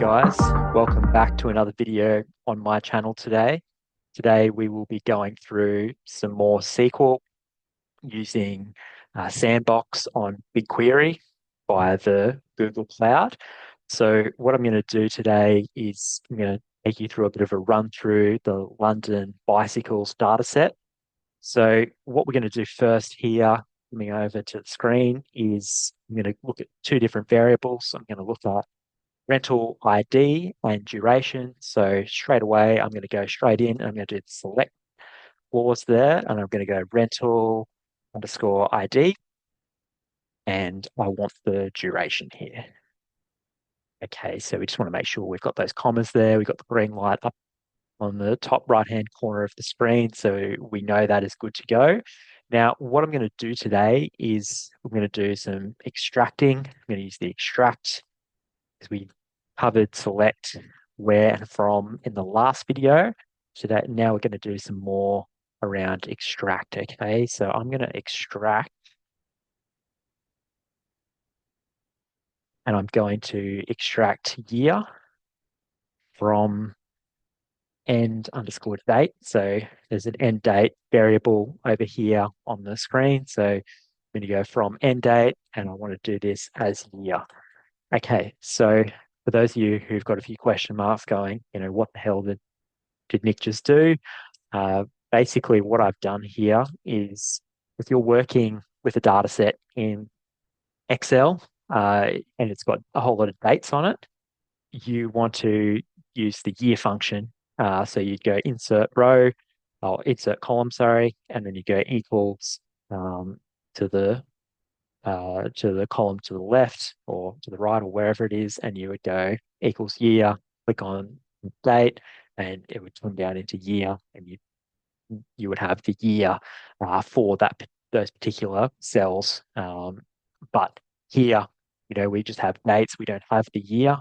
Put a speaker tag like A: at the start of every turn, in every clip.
A: guys, welcome back to another video on my channel today. Today we will be going through some more SQL using Sandbox on BigQuery via the Google Cloud. So what I'm going to do today is I'm going to take you through a bit of a run through the London bicycles data set. So what we're going to do first here, coming over to the screen, is I'm going to look at two different variables. I'm going to look at rental ID and duration. So straight away, I'm going to go straight in. I'm going to do the select clause there, and I'm going to go rental underscore ID, and I want the duration here. Okay, so we just want to make sure we've got those commas there. We've got the green light up on the top right-hand corner of the screen, so we know that is good to go. Now, what I'm going to do today is I'm going to do some extracting. I'm going to use the extract because we covered select, where, and from in the last video. So that now we're going to do some more around extract. Okay, so I'm going to extract, and I'm going to extract year from end underscore date. So there's an end date variable over here on the screen. So I'm going to go from end date, and I want to do this as year. Okay, so for those of you who've got a few question marks going, what the hell did Nick just do? Basically, what I've done here is if you're working with a data set in Excel and it's got a whole lot of dates on it, you want to use the year function. So you'd go insert row or insert column, sorry, and then you go equals to the column to the left or to the right or wherever it is, and you would go equals year, click on date, and it would turn down into year, and you would have the year for those particular cells. But here, we just have dates. We don't have the year.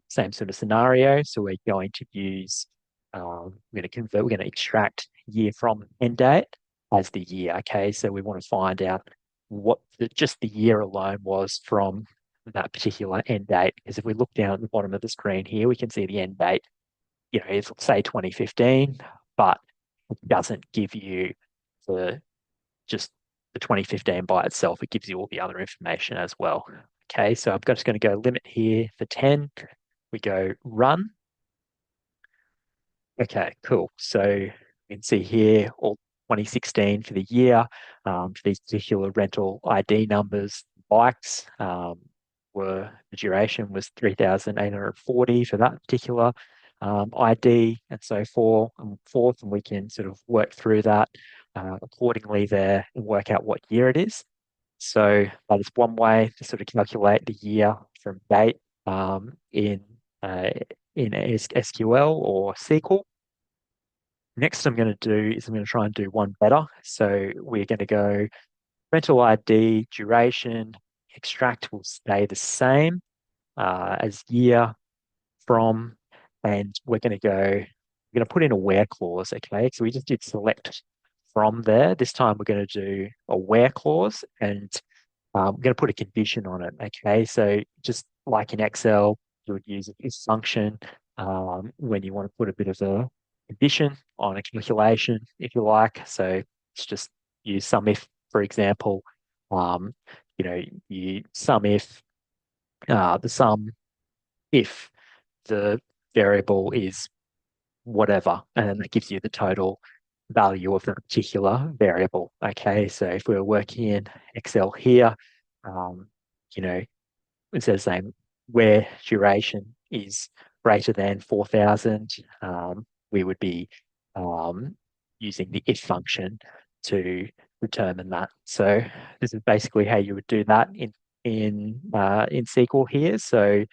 A: Same sort of scenario. So we're going to use, we're going to extract year from end date as the year. Okay, so we want to find out what just the year alone was from that particular end date. Because if we look down at the bottom of the screen here, we can see the end date, is say 2015, but it doesn't give you the just the 2015 by itself. It gives you all the other information as well. Okay, so I'm just going to go limit here for 10. We go run. Okay, cool. So you can see here all 2016 for the year. For these particular rental ID numbers, bikes were the duration was 3,840 for that particular ID, and so forth, and we can sort of work through that accordingly there and work out what year it is. So that is one way to sort of calculate the year from date in SQL or SQL. Next, I'm going to do is I'm going to try and do one better. So we're going to go rental ID, duration, extract will stay the same as year from, and we're going to put in a where clause. Okay, so we just did select from there. This time we're going to do a where clause, and we're going to put a condition on it. Okay, so just like in Excel, you would use if function when you want to put a bit of a condition on a calculation, if you like. So it's just use sum if, for example. Um, you sum if the sum if the variable is whatever, and then that gives you the total value of that particular variable. Okay, so if we were working in Excel here, um, you know, instead of saying where duration is greater than 4,000, we would be using the if function to determine that. So this is basically how you would do that in SQL here. So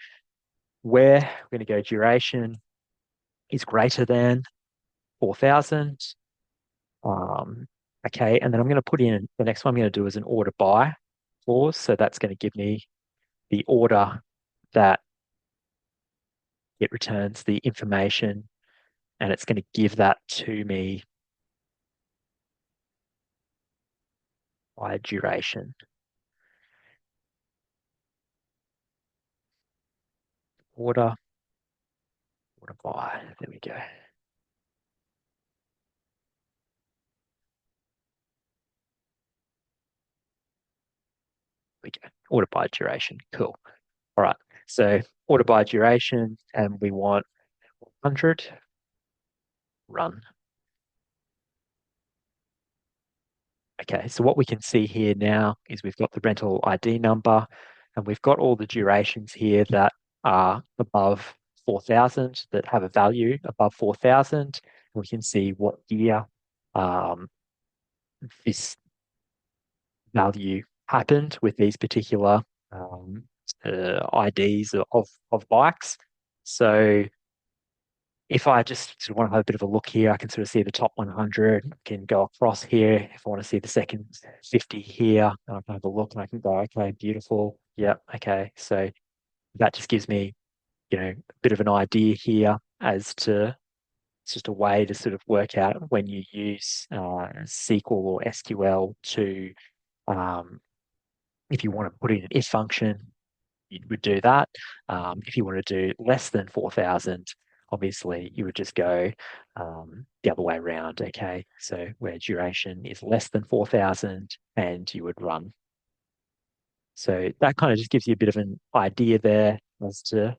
A: where we're going to go duration is greater than 4,000. Okay, and then I'm going to put in the next one I'm going to do is an order by clause. So that's going to give me the order that it returns the information, and it's going to give that to me by duration. Order Order by, there we go. We go. Order by duration. Cool. All right. So order by duration, and we want 100. Run. Okay, so what we can see here now is we've got the rental ID number and we've got all the durations here that are above 4,000, that have a value above 4,000. We can see what year um, this value happened with these particular um, IDs of bikes. So if I just sort of want to have a bit of a look here, I can sort of see the top 100. I can go across here. If I want to see the second 50 here, and I can have a look and I can go, okay, beautiful. Yep, okay. So that just gives me, a bit of an idea here as to it's just a way to sort of work out when you use SQL or SQL to, um, if you want to put in an if function, you would do that. If you want to do less than 4,000, obviously you would just go the other way around. Okay. So where duration is less than 4,000 and you would run. So that kind of just gives you a bit of an idea there as to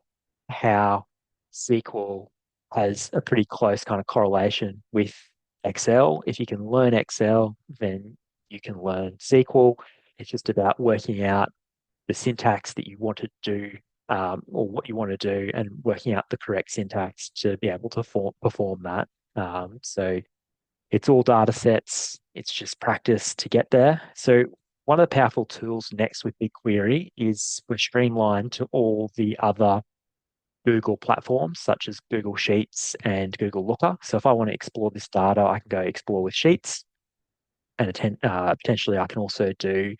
A: how SQL has a pretty close kind of correlation with Excel. If you can learn Excel, then you can learn SQL. It's just about working out the syntax that you want to do or what you want to do and working out the correct syntax to be able to perform that. So it's all data sets. It's just practice to get there. So one of the powerful tools next with BigQuery is we're streamlined to all the other Google platforms such as Google Sheets and Google Looker. So if I want to explore this data, I can go explore with Sheets and potentially I can also do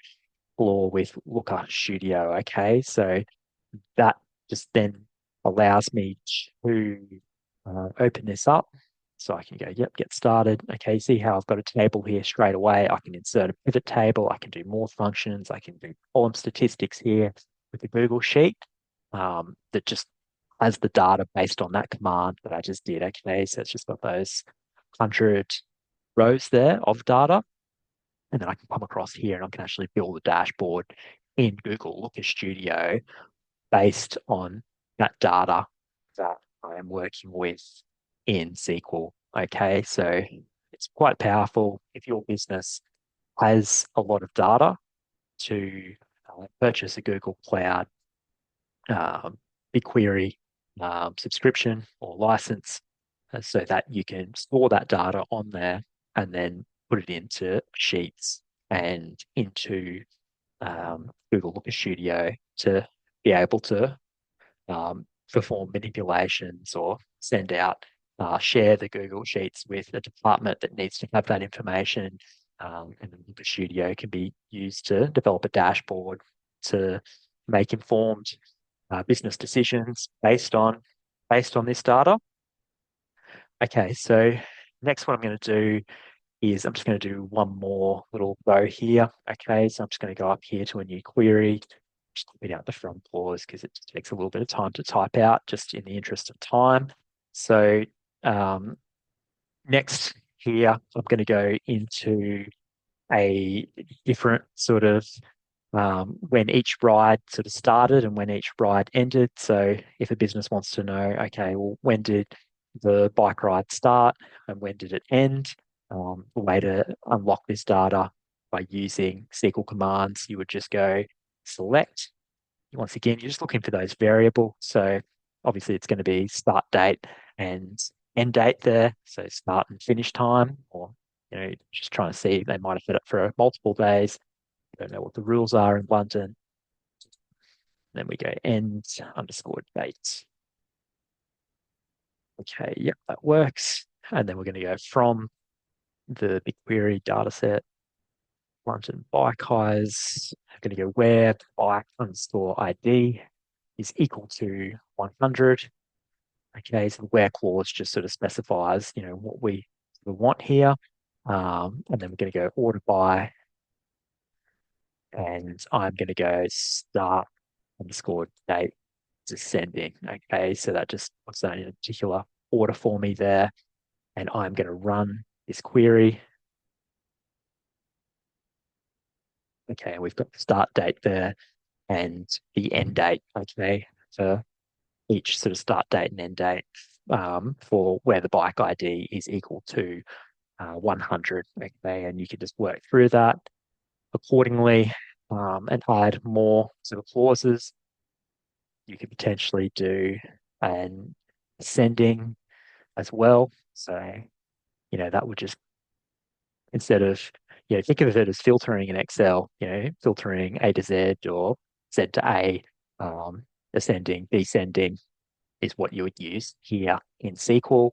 A: explore with Looker Studio. Okay, so that just then allows me to open this up. So I can go, yep, get started. Okay, see how I've got a table here straight away. I can insert a pivot table. I can do more functions. I can do column statistics here with the Google Sheet that just has the data based on that command that I just did. Okay, so it's just got those 100 rows there of data. And then I can come across here and I can actually build a dashboard in Google Looker Studio based on that data that I am working with in SQL. Okay, so it's quite powerful if your business has a lot of data to purchase a Google Cloud um, BigQuery subscription or license so that you can store that data on there and then put it into Sheets and into Google Looker Studio to be able to perform manipulations or send out, share the Google Sheets with a department that needs to have that information. And then the Studio can be used to develop a dashboard to make informed business decisions based on this data. Okay, so next what I'm going to do is I'm just going to do one more little row here. Okay, so I'm just going to go up here to a new query, just copy out the front clause because it just takes a little bit of time to type out just in the interest of time. So um, next here, I'm going to go into a different sort of when each ride sort of started and when each ride ended. So if a business wants to know, okay, well, when did the bike ride start and when did it end? The way to unlock this data by using SQL commands, you would just go select. Once again, you're just looking for those variables. So obviously it's going to be start date and end date there. So start and finish time, or just trying to see they might have set it for multiple days. Don't know what the rules are in London. Then we go end underscore date. Okay, yep, that works. And then we're going to go from the BigQuery dataset, London bike hires. I'm going to go where bike underscore ID is equal to 100. Okay, so the where clause just sort of specifies, what we want here. And then we're going to go order by, and I'm going to go start underscore date descending. Okay, so that just puts that in a particular order for me there. And I'm going to run this query. Okay, we've got the start date there and the end date. Okay, for each sort of start date and end date for where the bike ID is equal to 100. Okay, and you can just work through that accordingly and add more sort of clauses. You could potentially do an ascending as well. So, that would just, instead of, think of it as filtering in Excel, filtering A to Z or Z to A, ascending, descending is what you would use here in SQL.